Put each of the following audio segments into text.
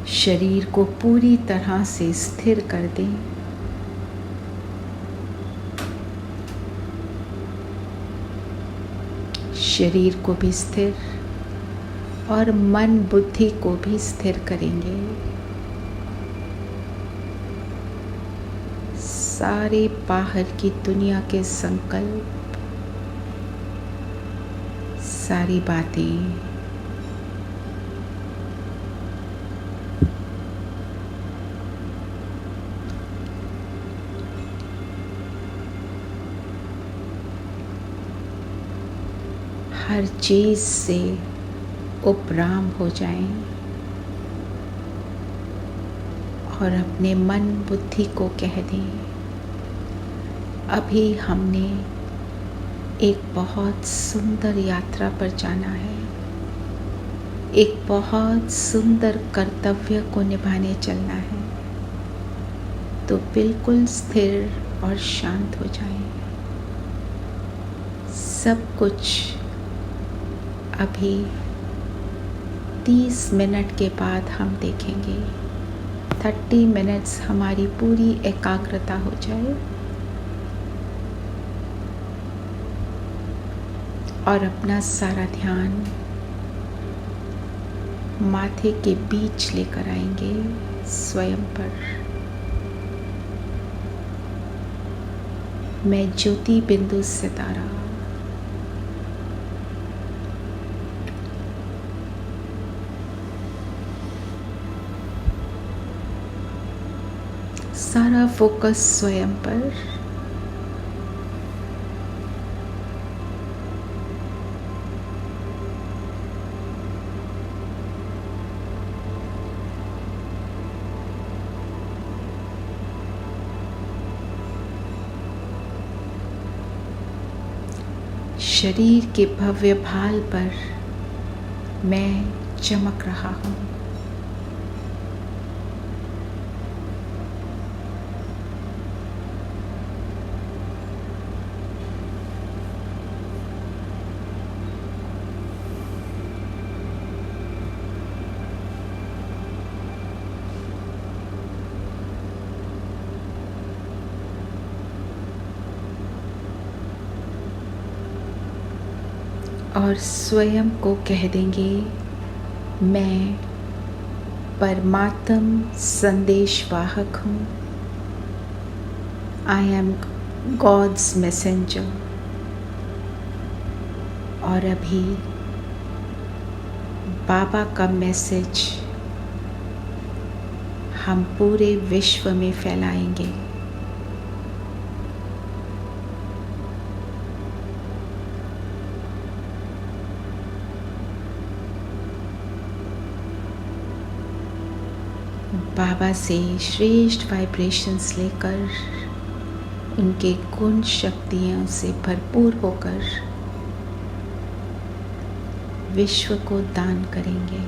शरीर को पूरी तरह से स्थिर कर दें। शरीर को भी स्थिर और मन बुद्धि को भी स्थिर करेंगे। सारे बाहर की दुनिया के संकल्प, सारी बातें हर चीज से उपराम हो जाएं और अपने मन बुद्धि को कह दें, अभी हमने एक बहुत सुंदर यात्रा पर जाना है, एक बहुत सुंदर कर्तव्य को निभाने चलना है। तो बिल्कुल स्थिर और शांत हो जाएं। सब कुछ अभी 30 मिनट के बाद हम देखेंगे। 30 मिनट्स हमारी पूरी एकाग्रता हो जाए और अपना सारा ध्यान माथे के बीच लेकर आएंगे, स्वयं पर। मैं ज्योति बिंदु सितारा सारा फोकस स्वयं पर। शरीर के भव्य भाल पर मैं चमक रहा हूँ। और स्वयं को कह देंगे, मैं परमात्म संदेशवाहक हूँ। I am God's messenger. और अभी बाबा का मैसेज हम पूरे विश्व में फैलाएंगे। बाबा से श्रेष्ठ वाइब्रेशंस लेकर, उनके गुण शक्तियों से भरपूर होकर विश्व को दान करेंगे।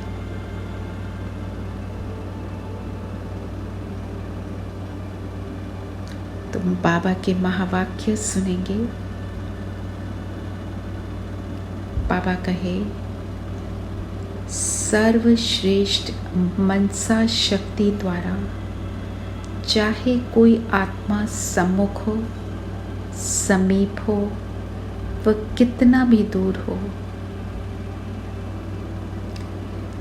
तुम बाबा के महावाक्य सुनेंगे। बाबा कहे, सर्वश्रेष्ठ मनसा शक्ति द्वारा चाहे कोई आत्मा सम्मुख हो, समीप हो, वह कितना भी दूर हो,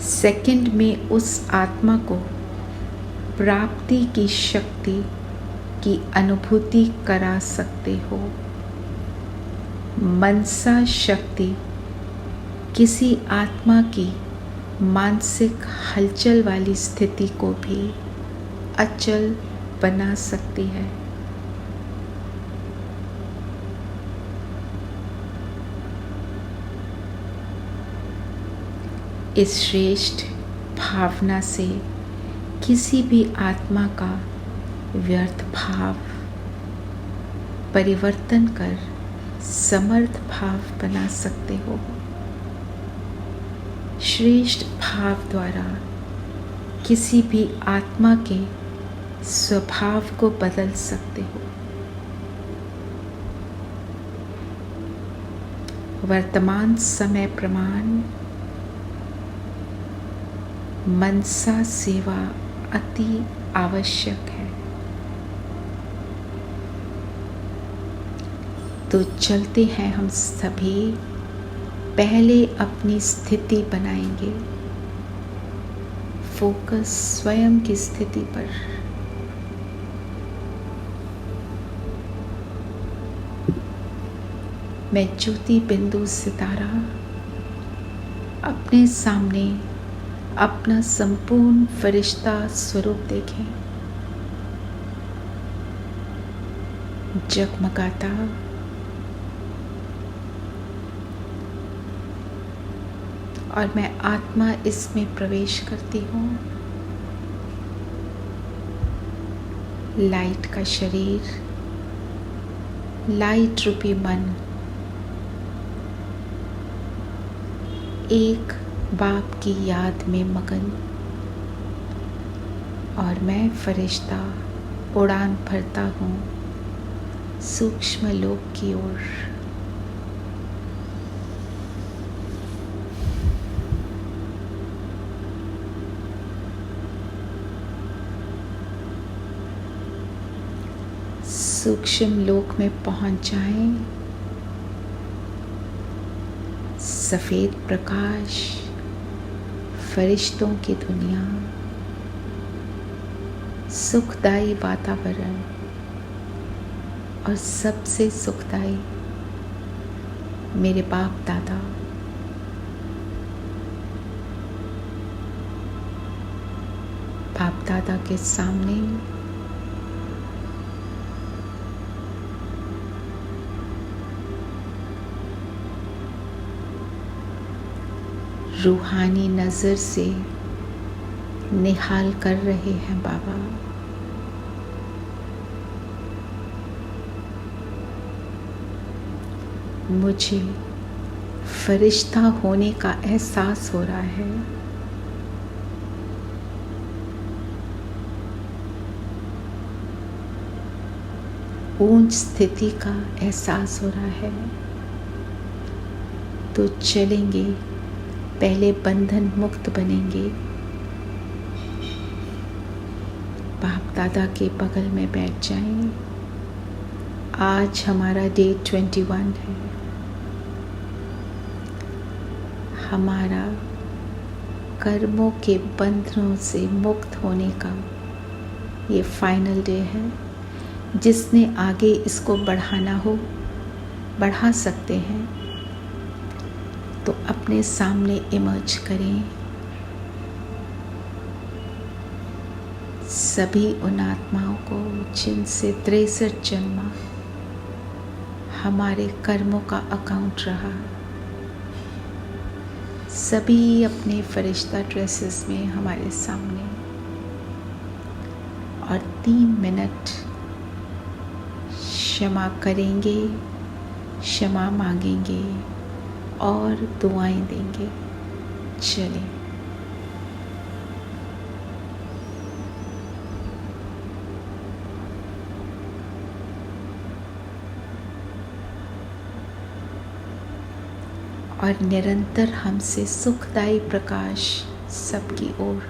सेकंड में उस आत्मा को प्राप्ति की शक्ति की अनुभूति करा सकते हो। मनसा शक्ति किसी आत्मा की मानसिक हलचल वाली स्थिति को भी अचल बना सकती है। इस श्रेष्ठ भावना से किसी भी आत्मा का व्यर्थ भाव परिवर्तन कर समर्थ भाव बना सकते हो। श्रेष्ठ भाव द्वारा किसी भी आत्मा के स्वभाव को बदल सकते हो। वर्तमान समय प्रमाण मनसा सेवा अति आवश्यक है। तो चलते हैं हम सभी, पहले अपनी स्थिति बनाएंगे, फोकस स्वयं की स्थिति पर। मैं ज्योति बिंदु सितारा अपने सामने अपना संपूर्ण फरिश्ता स्वरूप देखें, जगमगाता और मैं आत्मा इसमें प्रवेश करती हूँ। लाइट का शरीर, लाइट रूपी मन एक बाप की याद में मगन, और मैं फरिश्ता उड़ान भरता हूँ सूक्ष्म लोक की ओर। सूक्ष्म लोक में पहुंच जाएं। सफेद प्रकाश, फरिश्तों की दुनिया, सुखदायी वातावरण और सबसे सुखदायी मेरे बाप दादा। बाप दादा के सामने रूहानी नज़र से निहाल कर रहे हैं बाबा। मुझे फरिश्ता होने का एहसास हो रहा है। ऊंच स्थिति का एहसास हो रहा है। तो चलेंगे, पहले बंधन मुक्त बनेंगे। बाप दादा के बगल में बैठ जाएं। आज हमारा डे 21 है। हमारा कर्मों के बंधनों से मुक्त होने का ये फाइनल डे है। जिसने आगे इसको बढ़ाना हो बढ़ा सकते हैं, तो अपने सामने इमर्ज करें। सभी उन आत्माओं को जिनसे 63 जन्म हमारे कर्मों का अकाउंट रहा, सभी अपने फरिश्ता ड्रेसेस में हमारे सामने, और 3 मिनट क्षमा करेंगे, क्षमा मांगेंगे और दुआएं देंगे। चलें। और निरंतर हमसे सुखदायी प्रकाश सबकी ओर।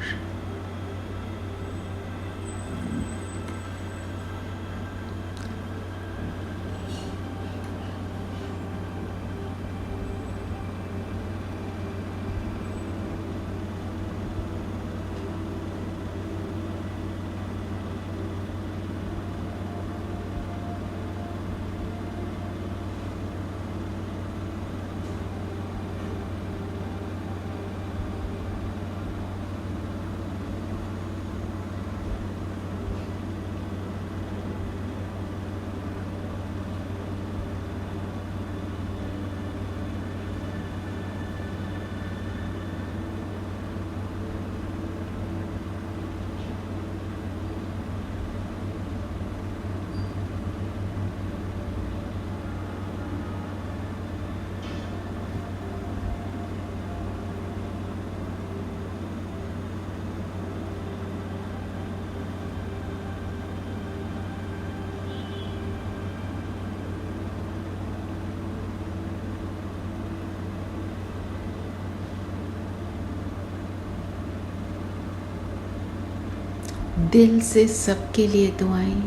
दिल से सबके लिए दुआएं।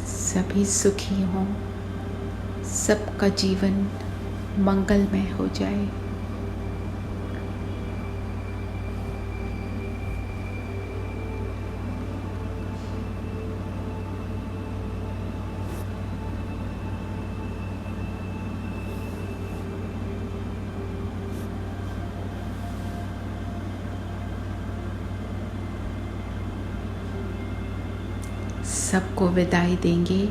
सभी सुखी हों, सबका जीवन मंगलमय हो जाए। सबको विदाई देंगे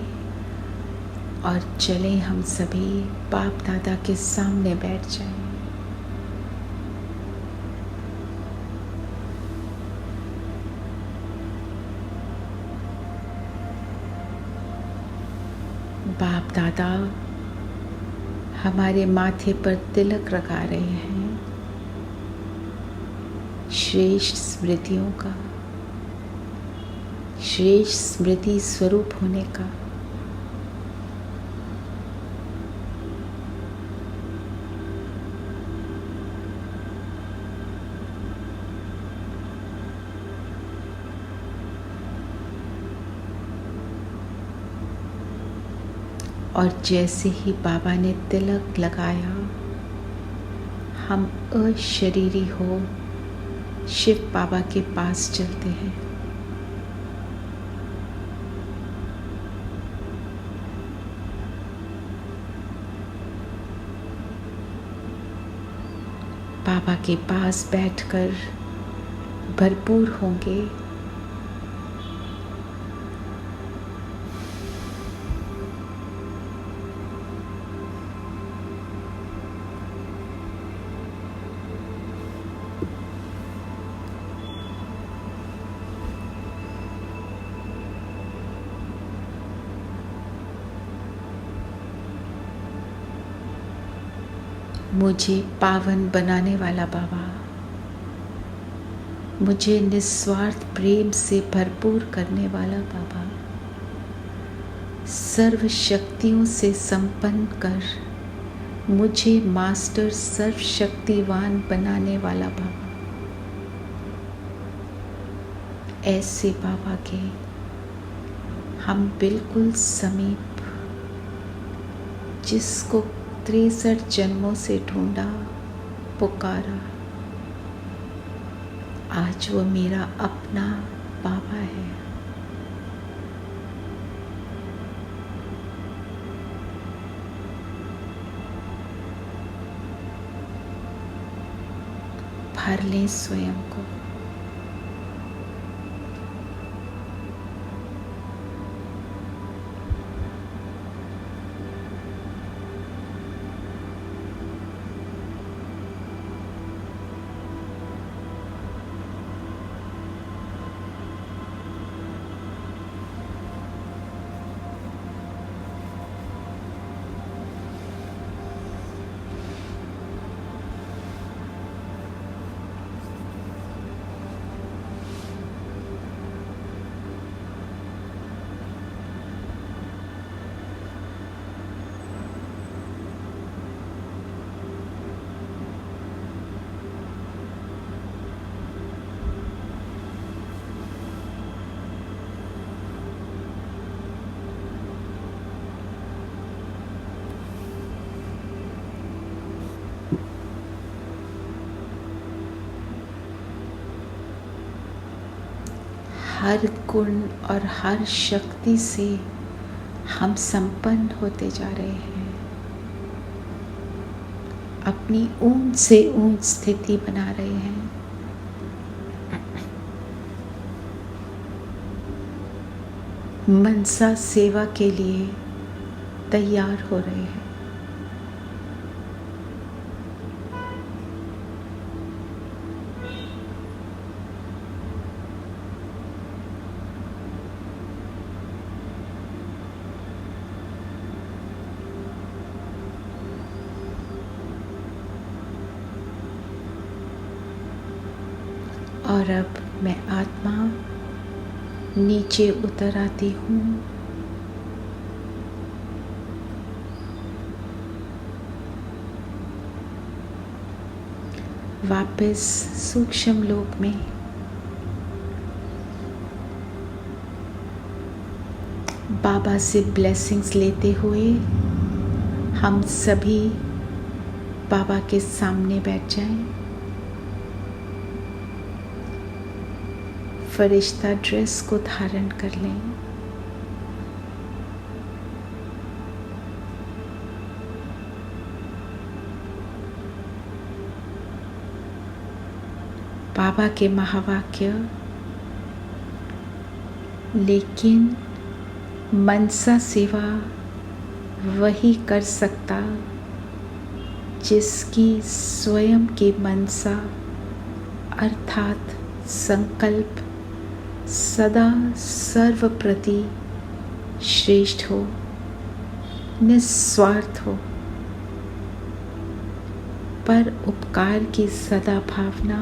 और चलें हम सभी बाप दादा के सामने बैठ जाएं। बाप दादा हमारे माथे पर तिलक लगा रहे हैं श्रेष्ठ स्मृतियों का, श्रेष्ठ स्मृति स्वरूप होने का। और जैसे ही बाबा ने तिलक लगाया, हम अशरीरी हो शिव बाबा के पास चलते हैं। बाबा के पास बैठकर भरपूर होंगे। मुझे पावन बनाने वाला बाबा, मुझे निस्वार्थ प्रेम से भरपूर करने वाला बाबा, सर्व शक्तियों से संपन्न कर मुझे मास्टर सर्वशक्तिवान बनाने वाला बाबा, ऐसे बाबा के हम बिल्कुल समीप, जिसको 63 जन्मों से ढूंढा पुकारा, आज वो मेरा अपना बाबा है। भर लें स्वयं को। हर गुण और हर शक्ति से हम संपन्न होते जा रहे हैं। अपनी ऊंच से ऊंच स्थिति बना रहे हैं। मनसा सेवा के लिए तैयार हो रहे हैं। और अब मैं आत्मा नीचे उतर आती हूँ। वापस सूक्ष्म लोक में बाबा से ब्लेसिंग्स लेते हुए हम सभी बाबा के सामने बैठ जाएं। फरिश्ता ड्रेस को धारण कर लें। बाबा के महावाक्य, लेकिन मनसा सेवा वही कर सकता जिसकी स्वयं की मनसा अर्थात संकल्प सदा सर्व प्रति श्रेष्ठ हो, निस्वार्थ हो। पर उपकार की सदा भावना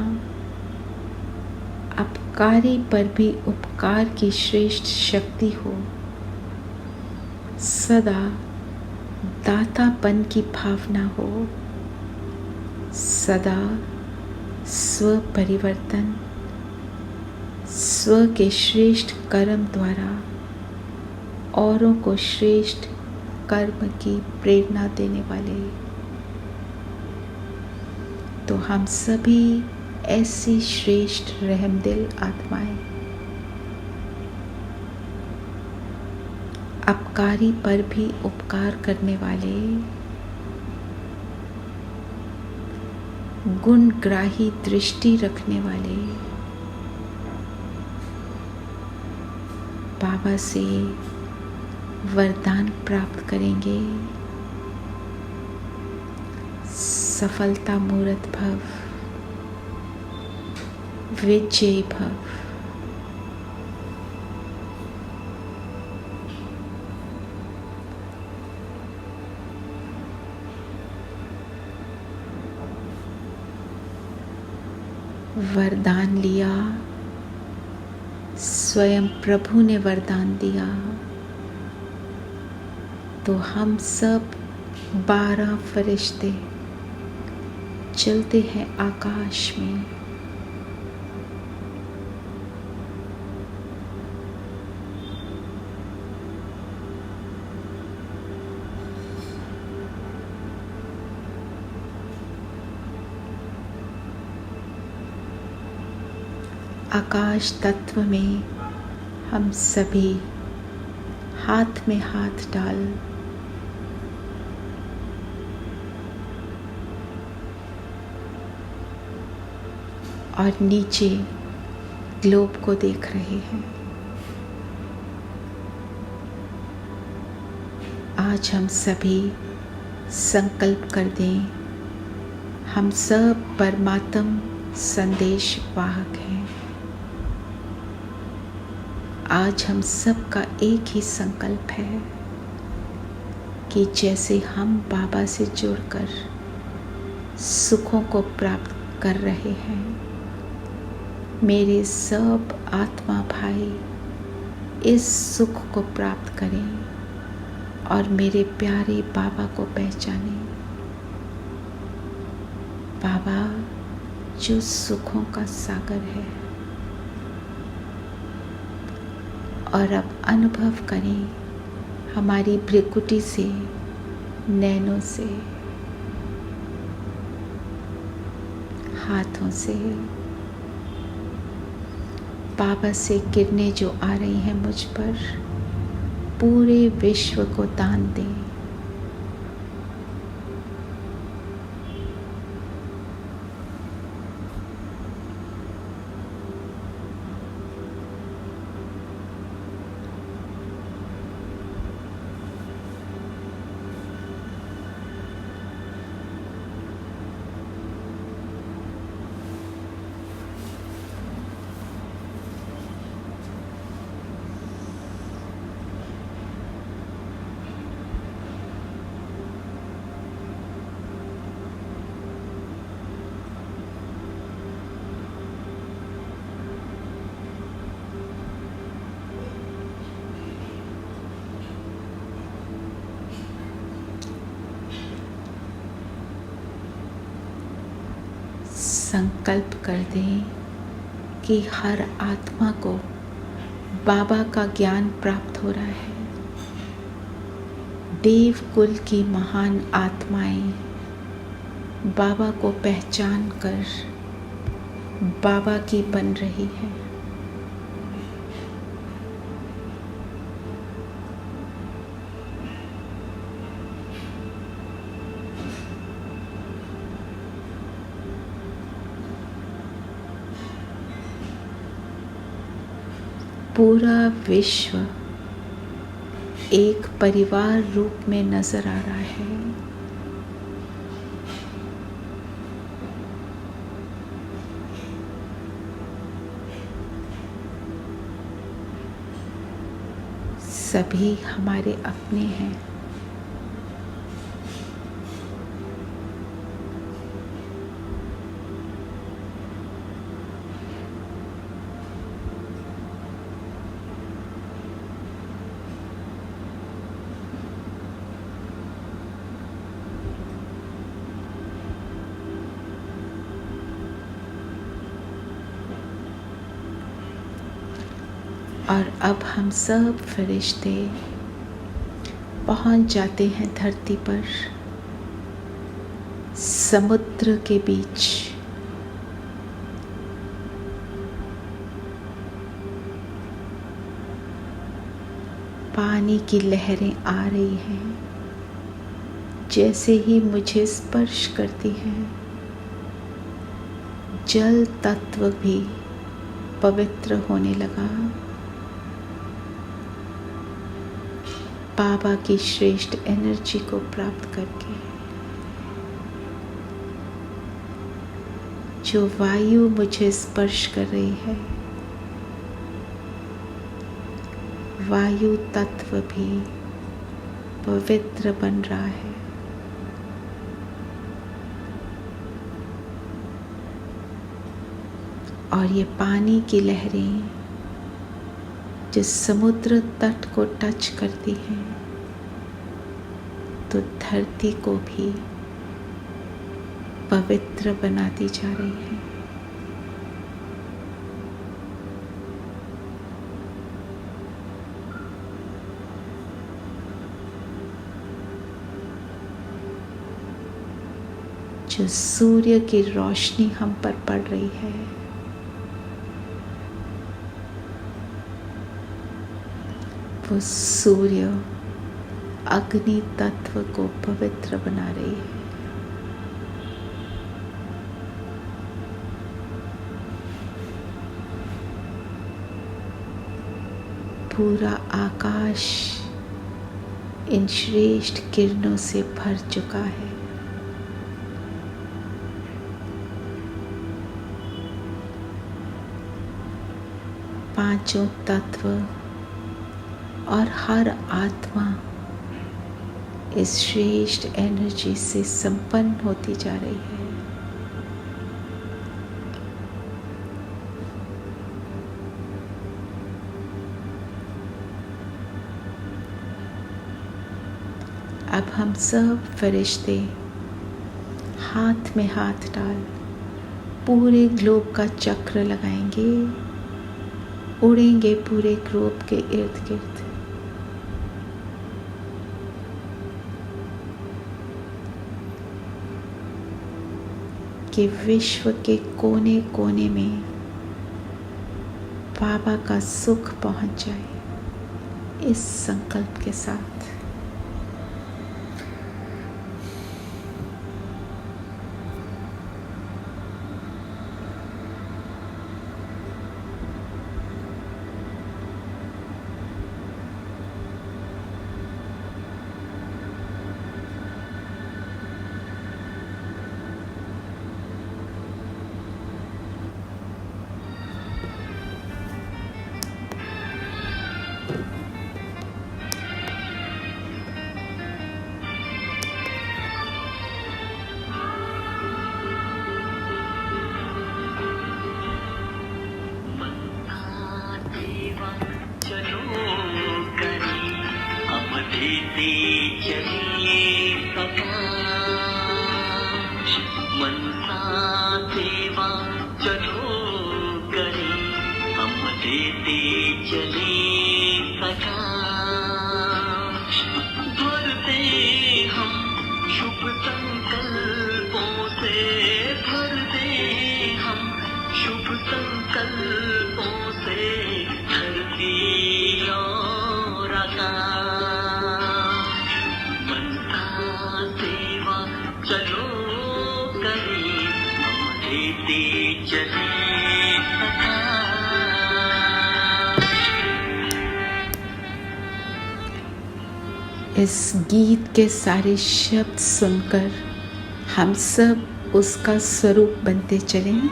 अपकारी पर भी उपकार की श्रेष्ठ शक्ति हो। सदा दातापन की भावना हो। सदा स्व परिवर्तन, स्व के श्रेष्ठ कर्म द्वारा औरों को श्रेष्ठ कर्म की प्रेरणा देने वाले। तो हम सभी ऐसी श्रेष्ठ रहमदिल आत्माएं, अपकारी पर भी उपकार करने वाले, गुणग्राही दृष्टि रखने वाले बाबा से वरदान प्राप्त करेंगे। सफलता मूर्त भव, विजयी भव। वरदान लिया, स्वयं प्रभु ने वरदान दिया, तो हम सब 12 फरिश्ते चलते हैं आकाश में। आकाश तत्व में हम सभी हाथ में हाथ डाल और नीचे ग्लोब को देख रहे हैं। आज हम सभी संकल्प कर दें, हम सब परमात्म संदेश वाहक हैं। आज हम सब का एक ही संकल्प है कि जैसे हम बाबा से जुड़कर सुखों को प्राप्त कर रहे हैं, मेरे सब आत्मा भाई इस सुख को प्राप्त करें और मेरे प्यारे बाबा को पहचानें। बाबा जो सुखों का सागर है, और अब अनुभव करें हमारी भ्रिकुटी से, नैनों से, हाथों से बाबा से किरणें जो आ रही हैं मुझ पर, पूरे विश्व को दान दें। संकल्प कर दें कि हर आत्मा को बाबा का ज्ञान प्राप्त हो रहा है। देव कुल की महान आत्माएं बाबा को पहचान कर बाबा की बन रही है। पूरा विश्व एक परिवार रूप में नजर आ रहा है। सभी हमारे अपने हैं। और अब हम सब फरिश्ते पहुंच जाते हैं धरती पर, समुद्र के बीच। पानी की लहरें आ रही हैं, जैसे ही मुझे स्पर्श करती हैं। जल तत्व भी पवित्र होने लगा। बाबा की श्रेष्ठ एनर्जी को प्राप्त करके जो वायु मुझे स्पर्श कर रही है, वायु तत्व भी पवित्र बन रहा है। और ये पानी की लहरें जो समुद्र तट को टच करती हैं, तो धरती को भी पवित्र बनाती जा रही है। जो सूर्य की रोशनी हम पर पड़ रही है, वो सूर्य अग्नि तत्व को पवित्र बना रही है। पूरा आकाश इन श्रेष्ठ किरणों से भर चुका है। पांचों तत्व और हर आत्मा इस श्रेष्ठ एनर्जी से संपन्न होती जा रही है। अब हम सब फरिश्ते हाथ में हाथ डाल पूरे ग्लोब का चक्र लगाएंगे, उड़ेंगे पूरे ग्लोब के इर्द गिर्द। कि विश्व के कोने कोने में बाबा का सुख पहुंच जाए, इस संकल्प के साथ। चलिए प्रकाश, मनसा सेवा चले प्रकाश, भरते हम शुभ संकल्पों से, भरते हम शुभ संकल्पों से धरती और आकाश। मनसा सेवा चलो करें, हम देते चले इस गीत के सारे शब्द सुनकर हम सब उसका स्वरूप बनते चलें।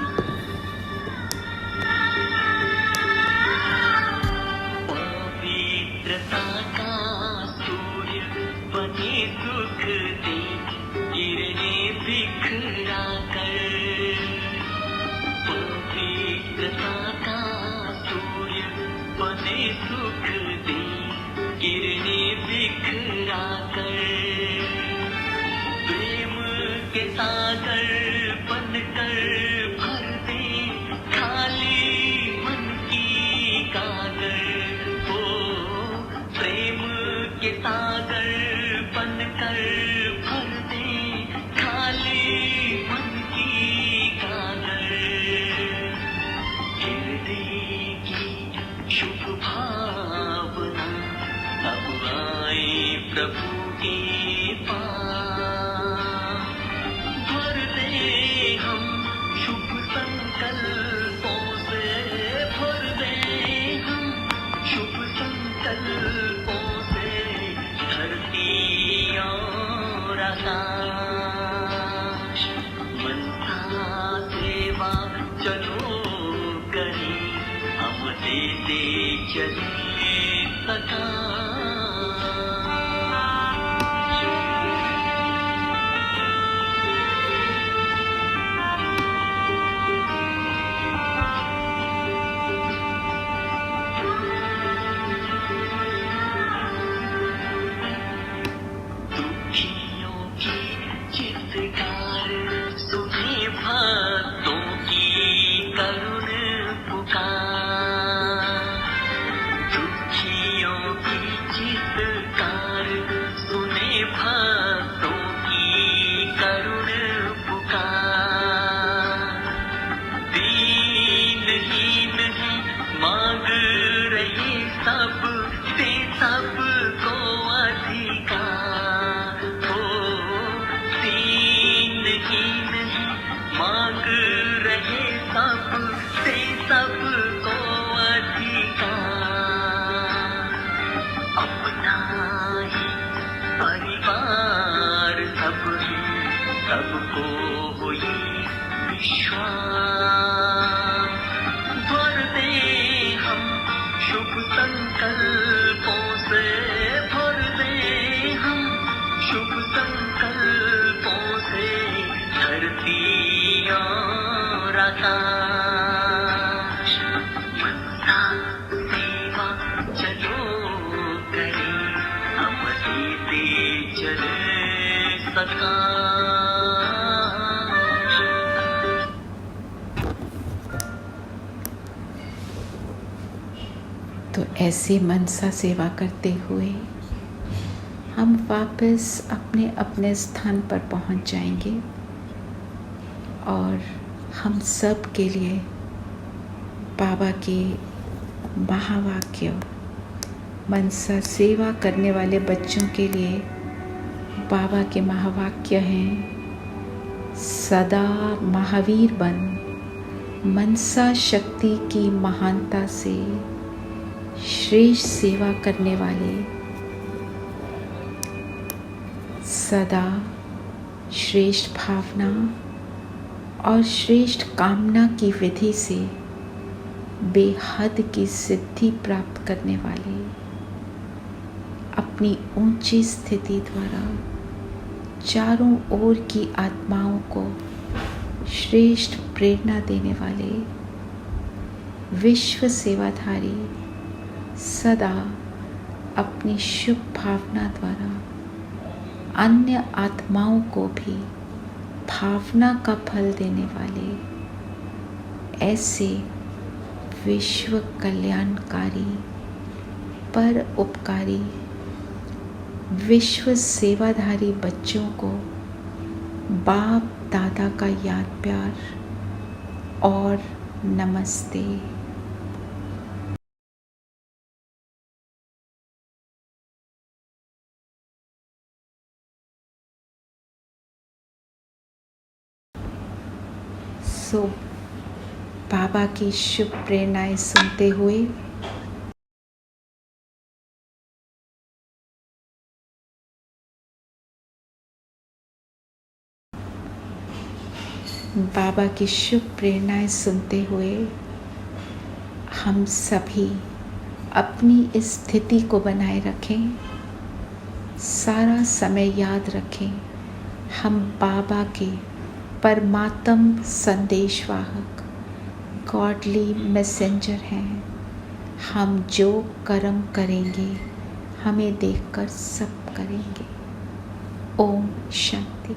पवित्रता का सूर्य बने दुख दे, गिरने बिखरा कर। पवित्रता का सूर्य बने सुख दे, गिरने बिखरा कर। प्रेम के सागर बनकर भर दे खाली मन की कागर। हो प्रेम के सागर बनकर भर दे खाली मन की कागर। हृदय की शुभ भावना अब आए प्रभु के पास, भर दे हम शुभ संकल्पों से, भर दे हम शुभ संकल्पों से धरती और आकाश। मनसा सेवा चलो करें, हम देते चले प्रकाश। दुखियों की चित्कार सुने भक्तों की करुण पुकार। दुखियों की चित्कार सुने भक्तों की करुण पुकार। दीनहीन है मांग रहे सब से सबको अधिकार। हो दीनहीन है मांग रहे सब से सबको अधिकार। अपना ही परिवार सब है, सबको हो ये विश्वास। भर दे हम शुभ संकल्पों से, भर दे हम शुभ संकल्पों से धरती और आकाश। मनसा सेवा चलो करें, हम देते चले प्रकाश। तो ऐसे मनसा सेवा करते हुए हम वापस अपने अपने स्थान पर पहुंच जाएंगे और हम सब के लिए बाबा के महावाक्य, मनसा सेवा करने वाले बच्चों के लिए बाबा के महावाक्य हैं। सदा महावीर बन, मनसा शक्ति की महानता से श्रेष्ठ सेवा करने वाले, सदा श्रेष्ठ भावना और श्रेष्ठ कामना की विधि से बेहद की सिद्धि प्राप्त करने वाले, अपनी ऊंची स्थिति द्वारा चारों ओर की आत्माओं को श्रेष्ठ प्रेरणा देने वाले, विश्व सेवाधारी, सदा अपनी शुभ भावना द्वारा अन्य आत्माओं को भी भावना का फल देने वाले, ऐसे विश्व कल्याणकारी, पर उपकारी, विश्व सेवाधारी बच्चों को बाप दादा का याद प्यार और नमस्ते। सो बाबा की शुभ प्रेरणाएं सुनते हुए बाबा की शुभ प्रेरणाएं सुनते हुए हम सभी अपनी इस स्थिति को बनाए रखें। सारा समय याद रखें, हम बाबा के परमात्म संदेशवाहक गॉडली मैसेंजर हैं। हम जो कर्म करेंगे हमें देखकर सब करेंगे। ओम शांति।